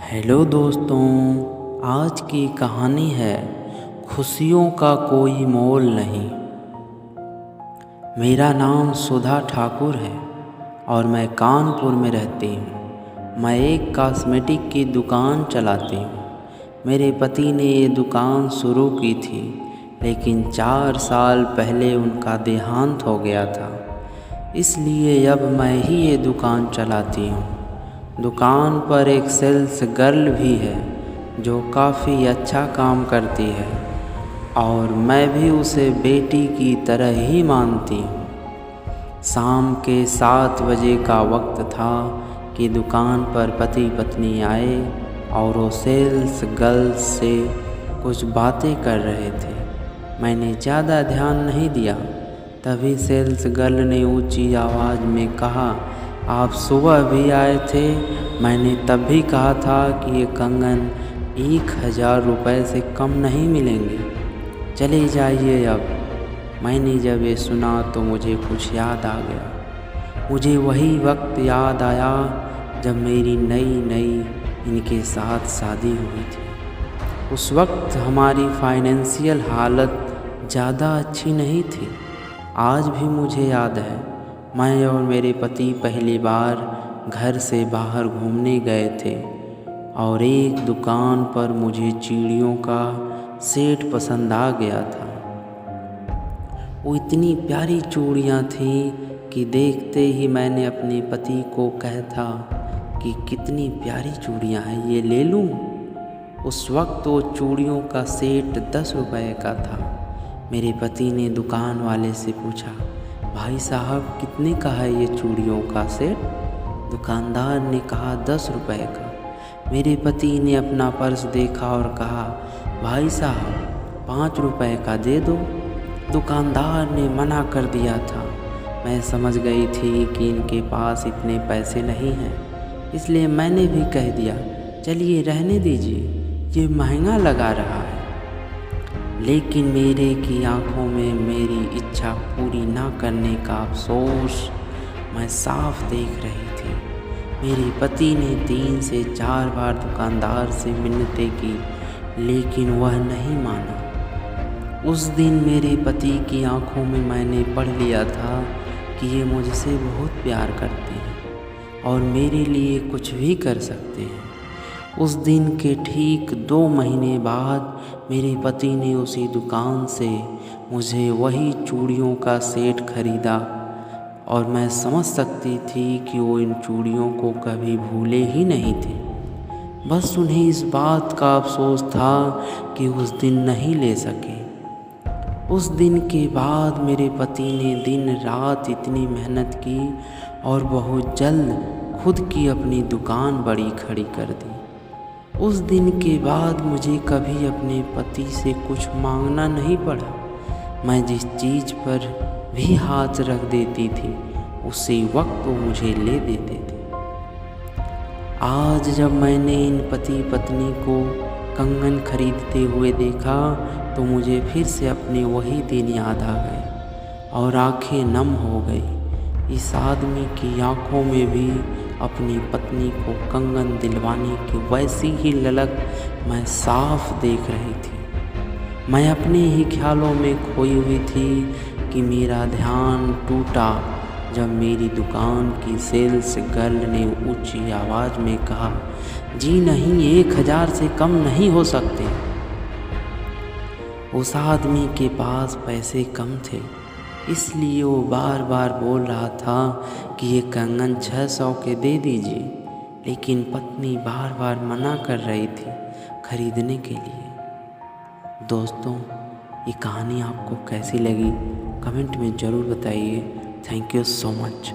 Hello दोस्तों, आज की कहानी है खुशियों का कोई मोल नहीं। मेरा नाम सुधा ठाकुर है और मैं कानपुर में रहती हूँ। मैं एक कॉस्मेटिक की दुकान चलाती हूँ। मेरे पति ने ये दुकान शुरू की थी, लेकिन 4 साल पहले उनका देहांत हो गया था। इसलिए अब मैं ही ये दुकान चलाती हूँ। दुकान पर एक सेल्स गर्ल भी है जो काफ़ी अच्छा काम करती है और मैं भी उसे बेटी की तरह ही मानती हूँ। शाम के 7 बजे का वक्त था कि दुकान पर पति पत्नी आए और वो सेल्स गर्ल से कुछ बातें कर रहे थे। मैंने ज़्यादा ध्यान नहीं दिया। तभी सेल्स गर्ल ने ऊंची आवाज़ में कहा, आप सुबह भी आए थे। मैंने तब भी कहा था कि ये कंगन 1000 रुपये से कम नहीं मिलेंगे, चले जाइए अब। मैंने जब ये सुना तो मुझे कुछ याद आ गया। मुझे वही वक्त याद आया जब मेरी नई इनके साथ शादी हुई थी। उस वक्त हमारी फाइनेंशियल हालत ज़्यादा अच्छी नहीं थी। आज भी मुझे याद है, मैं और मेरे पति पहली बार घर से बाहर घूमने गए थे और एक दुकान पर मुझे चिड़ियों का सेट पसंद आ गया था। वो इतनी प्यारी चूड़ियाँ थीं कि देखते ही मैंने अपने पति को कहा था कि कितनी प्यारी चूड़ियाँ हैं, ये ले लूँ। उस वक्त वो चूड़ियों का सेट 10 रुपये का था। मेरे पति ने दुकान वाले से पूछा, भाई साहब कितने का है ये चूड़ियों का सेट? दुकानदार ने कहा 10 रुपये का। मेरे पति ने अपना पर्स देखा और कहा, भाई साहब 5 रुपये का दे दो। दुकानदार ने मना कर दिया था। मैं समझ गई थी कि इनके पास इतने पैसे नहीं हैं, इसलिए मैंने भी कह दिया, चलिए रहने दीजिए, ये महंगा लगा रहा है। लेकिन मेरे की आंखों में मेरी इच्छा पूरी ना करने का अफसोस मैं साफ देख रही थी। मेरे पति ने 3 से 4 बार दुकानदार से मिन्नतें की, लेकिन वह नहीं माना। उस दिन मेरे पति की आंखों में मैंने पढ़ लिया था कि ये मुझसे बहुत प्यार करते हैं और मेरे लिए कुछ भी कर सकते हैं। उस दिन के ठीक 2 महीने बाद मेरे पति ने उसी दुकान से मुझे वही चूड़ियों का सेट खरीदा और मैं समझ सकती थी कि वो इन चूड़ियों को कभी भूले ही नहीं थे। बस उन्हें इस बात का अफसोस था कि उस दिन नहीं ले सके। उस दिन के बाद मेरे पति ने दिन रात इतनी मेहनत की और बहुत जल्द खुद की अपनी दुकान बड़ी खड़ी कर दी। उस दिन के बाद मुझे कभी अपने पति से कुछ मांगना नहीं पड़ा। मैं जिस चीज़ पर भी हाथ रख देती थी उसी वक्त वो मुझे ले देते थे। आज जब मैंने इन पति पत्नी को कंगन खरीदते हुए देखा तो मुझे फिर से अपने वही दिन याद आ गए और आंखें नम हो गई। इस आदमी की आंखों में भी अपनी पत्नी को कंगन दिलवाने की वैसी ही ललक मैं साफ देख रही थी। मैं अपने ही ख्यालों में खोई हुई थी कि मेरा ध्यान टूटा जब मेरी दुकान की सेल्स गर्ल ने ऊंची आवाज़ में कहा, जी नहीं, 1000 से कम नहीं हो सकते। उस आदमी के पास पैसे कम थे, इसलिए वो बार बार बोल रहा था कि ये कंगन 600 के दे दीजिए, लेकिन पत्नी बार बार मना कर रही थी खरीदने के लिए। दोस्तों, ये कहानी आपको कैसी लगी कमेंट में ज़रूर बताइए। Thank you so much.